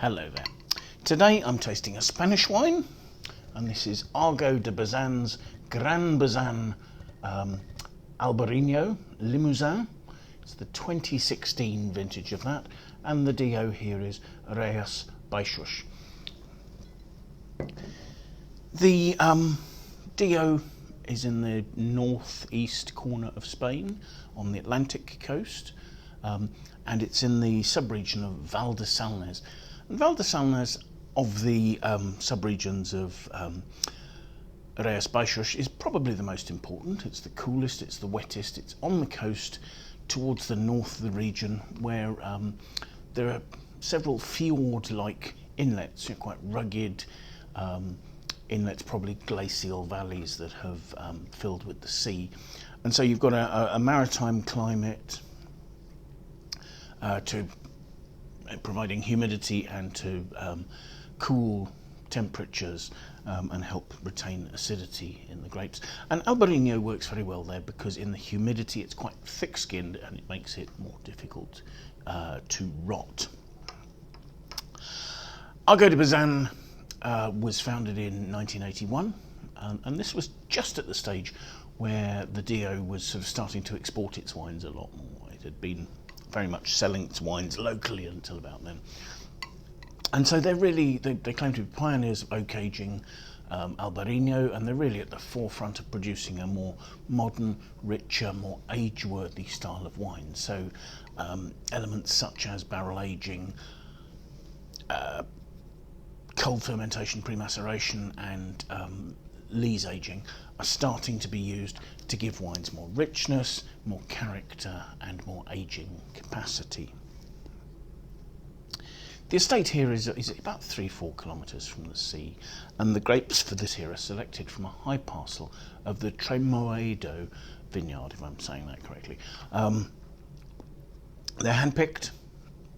Hello there. Today I'm tasting a Spanish wine, and this is Argo de Bazan's Granbazan Albariño Limousin. It's the 2016 vintage of that, and the DO here is Rias Baixas. The DO is in the northeast corner of Spain on the Atlantic coast, and it's in the sub-region of Val de Salnes. And Val de Salnes, of the sub-regions of Rias Baixas, is probably the most important. It's the coolest, it's the wettest, it's on the coast towards the north of the region, where there are several fjord-like inlets, quite rugged inlets, probably glacial valleys that have filled with the sea. And so you've got a maritime climate to providing humidity and to cool temperatures and help retain acidity in the grapes. And Albariño works very well there because in the humidity it's quite thick-skinned and it makes it more difficult to rot. Argo de Bazan was founded in 1981, and this was just at the stage where the DO was sort of starting to export its wines a lot more. It had been very much selling its wines locally until about then. And so they claim to be pioneers of oak aging Albariño, and they're really at the forefront of producing a more modern, richer, more age-worthy style of wine. So elements such as barrel aging, cold fermentation, pre-maceration, and lees aging are starting to be used to give wines more richness, more character, and more aging capacity. The estate here is about 3-4 kilometres from the sea, and the grapes for this here are selected from a high parcel of the Tremoedo vineyard, if I'm saying that correctly. They're handpicked,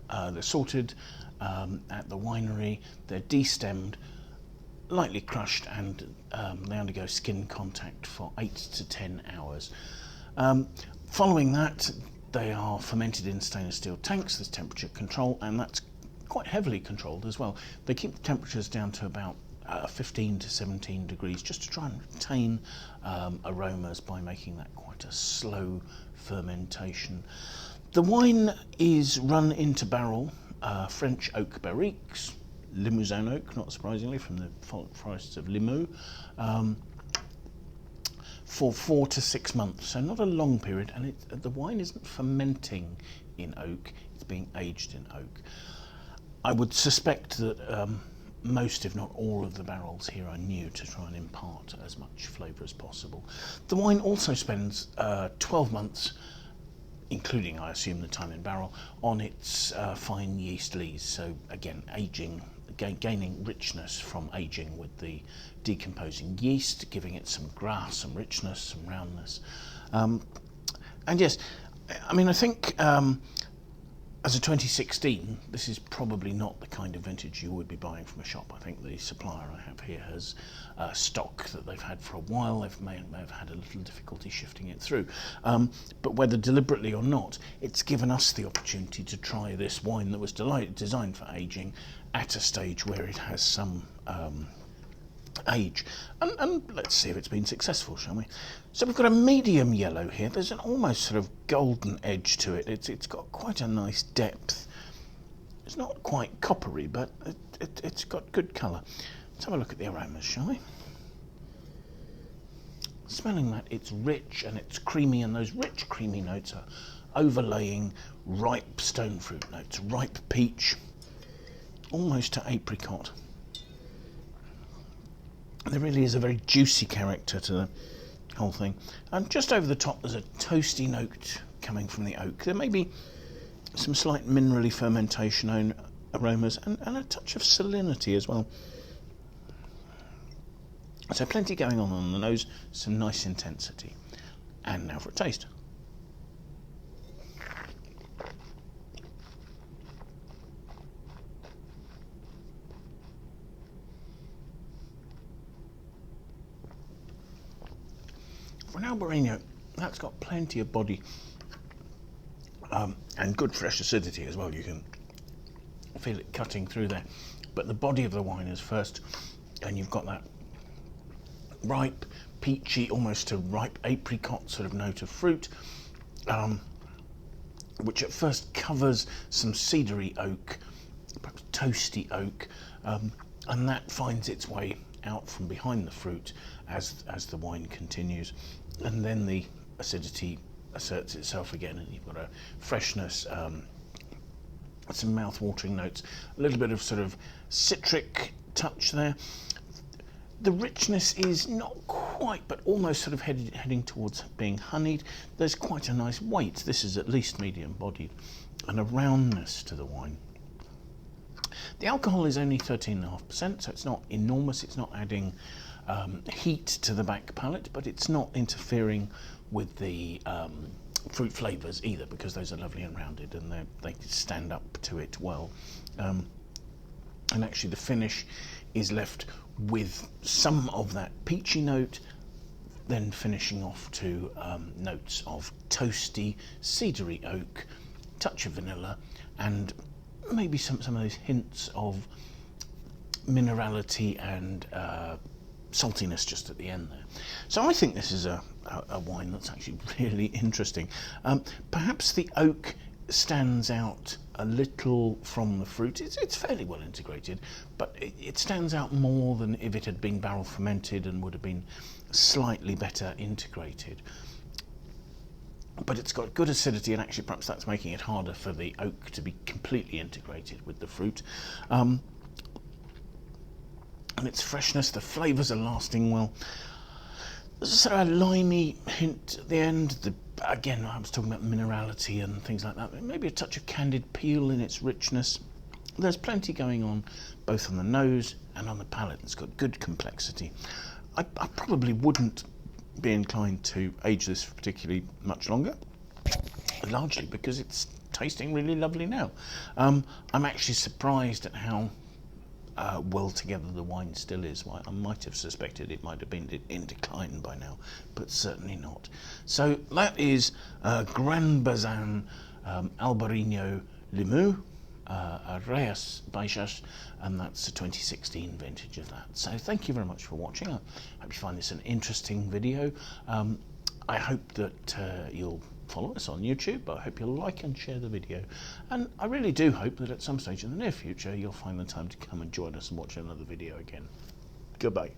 they're sorted at the winery, they're destemmed, lightly crushed, and they undergo skin contact for 8 to 10 hours. Following that, they are fermented in stainless steel tanks. There's temperature control, and that's quite heavily controlled as well. They keep the temperatures down to about 15 to 17 degrees just to try and retain aromas by making that quite a slow fermentation. The wine is run into barrel, French oak barriques, Limousin oak, not surprisingly, from the forests of Limoux, for 4 to 6 months, so not a long period, and the wine isn't fermenting in oak, it's being aged in oak. I would suspect that most, if not all, of the barrels here are new to try and impart as much flavour as possible. The wine also spends 12 months, including, I assume, the time in barrel, on its fine yeast lees, so again, aging, gaining richness from aging with the decomposing yeast, giving it some grass, some richness, some roundness. And yes, I mean, I think as a 2016, this is probably not the kind of vintage you would be buying from a shop. I think the supplier I have here has stock that they've had for a while. They may have had a little difficulty shifting it through. But whether deliberately or not, it's given us the opportunity to try this wine that was designed for aging at a stage where it has some age. And let's see if it's been successful, shall we? So we've got a medium yellow here. There's an almost sort of golden edge to it. It's got quite a nice depth. It's not quite coppery, but it's got good colour. Let's have a look at the aromas, shall we? Smelling that, it's rich and it's creamy, and those rich creamy notes are overlaying ripe stone fruit notes, ripe peach, almost to apricot. There really is a very juicy character to the whole thing. And just over the top there's a toasty note coming from the oak. There may be some slight minerally fermentation aromas and a touch of salinity as well. So plenty going on the nose, some nice intensity. And now for a taste. For an Albariño, that's got plenty of body and good fresh acidity as well. You can Feel it cutting through there. But the body of the wine is first, and you've got that ripe, peachy, almost a ripe apricot sort of note of fruit, which at first covers some cedary oak, perhaps toasty oak, and that finds its way out from behind the fruit as the wine continues, and then the acidity asserts itself again, and you've got a freshness, some mouth-watering notes, a little bit of sort of citric touch there. The richness is not quite, but almost sort of heading towards being honeyed. There's quite a nice weight. This is at least medium-bodied, and a roundness to the wine. The alcohol is only 13.5%, so it's not enormous. It's not adding heat to the back palate, but it's not interfering with the fruit flavours either, because those are lovely and rounded, and they stand up to it well. And actually the finish is left with some of that peachy note, then finishing off to notes of toasty, cedary oak, touch of vanilla, and maybe some of those hints of minerality and saltiness just at the end there. So I think this is a wine that's actually really interesting. Perhaps the oak stands out a little from the fruit. It's fairly well integrated, but it stands out more than if it had been barrel fermented and would have been slightly better integrated. But it's got good acidity, and actually perhaps that's making it harder for the oak to be completely integrated with the fruit. And its freshness, the flavours are lasting well. There's a sort of a limey hint at the end. Again, I was talking about minerality and things like that. Maybe a touch of candied peel in its richness. There's plenty going on, both on the nose and on the palate. It's got good complexity. I probably wouldn't be inclined to age this for particularly much longer, largely because it's tasting really lovely now. I'm actually surprised at how well together the wine still is. I might have suspected it might have been in decline by now, but certainly not. So that is Granbazan Albariño Limousin Rias Baixas, and that's a 2016 vintage of that. So thank you very much for watching. I hope you find this an interesting video. I hope that you'll follow us on YouTube. I hope you'll like and share the video, and I really do hope that at some stage in the near future you'll find the time to come and join us and watch another video again. Goodbye.